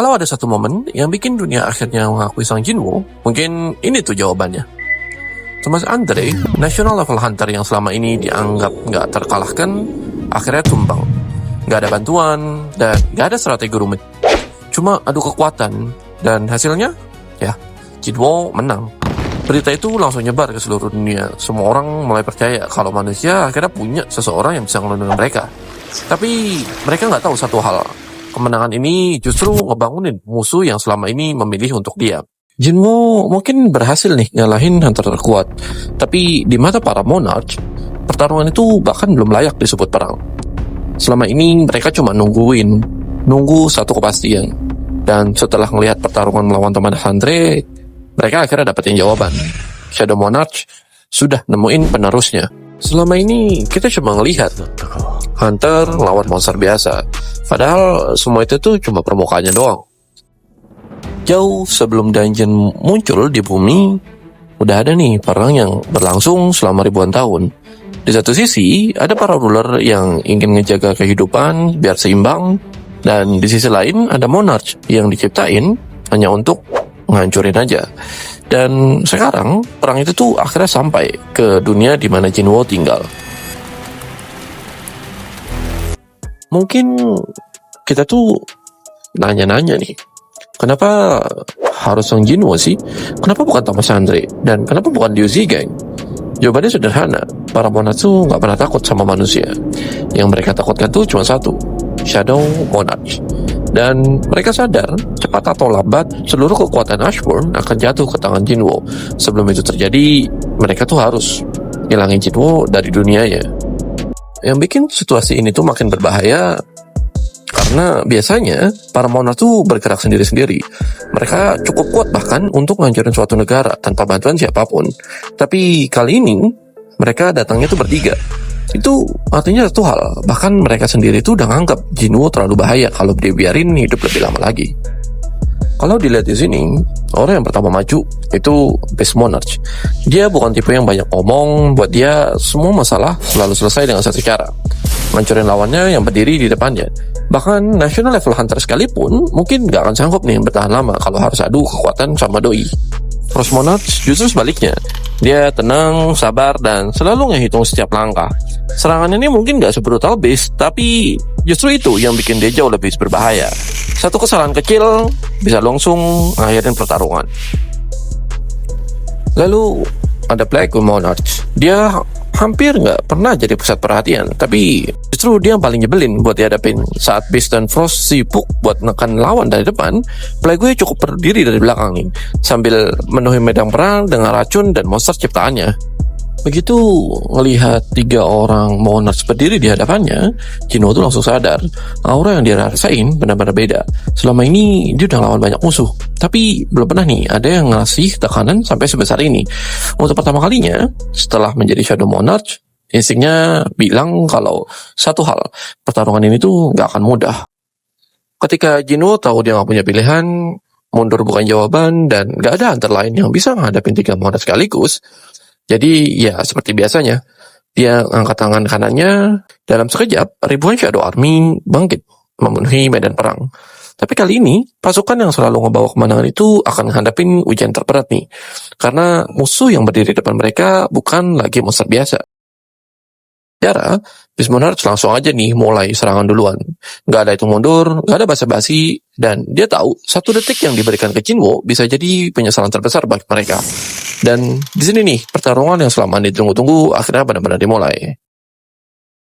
Kalau ada satu momen yang bikin dunia akhirnya mengakui sang Jinwoo, mungkin ini tuh jawabannya. Thomas Andre, national level hunter yang selama ini dianggap nggak terkalahkan, akhirnya tumbang. Nggak ada bantuan, dan nggak ada strategi rumit. Cuma adu kekuatan, dan hasilnya, ya, Jinwoo menang. Berita itu langsung nyebar ke seluruh dunia. Semua orang mulai percaya kalau manusia akhirnya punya seseorang yang bisa ngelindungi mereka. Tapi mereka nggak tahu satu hal. Kemenangan ini justru ngebangunin musuh yang selama ini memilih untuk diam. Jinwoo mungkin berhasil nih ngalahin hunter terkuat. Tapi di mata para monarch, pertarungan itu bahkan belum layak disebut perang. Selama ini mereka cuma nunggu satu kepastian. Dan setelah ngelihat pertarungan melawan teman Andre, mereka akhirnya dapetin jawaban. Shadow Monarch sudah nemuin penerusnya. Selama ini kita cuma ngelihat hunter lawan monster biasa. Padahal semua itu tuh cuma permukaannya doang. Jauh sebelum dungeon muncul di bumi, udah ada nih perang yang berlangsung selama ribuan tahun. Di satu sisi, ada para ruler yang ingin ngejaga kehidupan biar seimbang. Dan di sisi lain, ada monarch yang diciptain hanya untuk menghancurin aja. Dan sekarang, perang itu tuh akhirnya sampai ke dunia di mana Jinwoo tinggal. Mungkin kita tuh nanya-nanya nih, kenapa harus Sang Jinwoo sih? Kenapa bukan Thomas Andre? Dan kenapa bukan Liu Zigang? Jawabannya sederhana, para monarch tuh gak pernah takut sama manusia. Yang mereka takutkan tuh cuma satu, Shadow Monarch. Dan mereka sadar, cepat atau lambat, seluruh kekuatan Ashburn akan jatuh ke tangan Jinwoo. Sebelum itu terjadi, mereka tuh harus ngilangin Jinwoo dari dunianya. Yang bikin situasi ini tuh makin berbahaya, karena biasanya para monarch tuh bergerak sendiri-sendiri. Mereka cukup kuat bahkan untuk ngancurin suatu negara tanpa bantuan siapapun. Tapi kali ini, mereka datangnya tuh bertiga. Itu artinya satu hal, bahkan mereka sendiri tuh udah nganggap Jinwoo terlalu bahaya kalau dibiarin hidup lebih lama lagi. Kalau dilihat di sini, orang yang pertama maju itu Beast Monarch. Dia bukan tipe yang banyak ngomong, buat dia semua masalah selalu selesai dengan satu cara, ngancurin lawannya yang berdiri di depannya. Bahkan national level hunter sekalipun mungkin gak akan sanggup nih bertahan lama kalau harus adu kekuatan sama doi. Frost Monarch justru sebaliknya. Dia tenang, sabar, dan selalu ngehitung setiap langkah. Serangan ini mungkin gak sebrutal Beast, tapi justru itu yang bikin dia jauh lebih berbahaya. Satu kesalahan kecil bisa langsung ngakhirin pertarungan. Lalu ada Black Monarch. Dia hampir nggak pernah jadi pusat perhatian, tapi justru dia yang paling nyebelin buat dihadapin. Saat Beast dan Frost sibuk buat menekan lawan dari depan, Black gue cukup berdiri dari belakang nih, sambil menuhi medan perang dengan racun dan monster ciptaannya. Begitu ngelihat tiga orang monarch berdiri di hadapannya, Jinwoo tuh langsung sadar, aura yang dia rasain benar-benar beda. Selama ini dia udah lawan banyak musuh, tapi belum pernah nih ada yang ngasih tekanan sampai sebesar ini. Untuk pertama kalinya, setelah menjadi Shadow Monarch, instingnya bilang kalau satu hal, pertarungan ini tuh gak akan mudah. Ketika Jinwoo tahu dia gak punya pilihan, mundur bukan jawaban, dan gak ada hunter lain yang bisa menghadapin tiga monarch sekaligus, jadi ya seperti biasanya, dia angkat tangan kanannya, dalam sekejap ribuan Shadow Army bangkit, memenuhi medan perang. Tapi kali ini, pasukan yang selalu ngebawa kemenangan itu akan menghadapin ujian terberat nih. Karena musuh yang berdiri depan mereka bukan lagi monster biasa. Cara, Beast Monarch langsung aja nih mulai serangan duluan. Gak ada hitung mundur, gak ada basa-basi, dan dia tahu satu detik yang diberikan ke Jinwoo bisa jadi penyesalan terbesar bagi mereka. Dan di sini nih, pertarungan yang selama ditunggu-tunggu akhirnya benar-benar dimulai.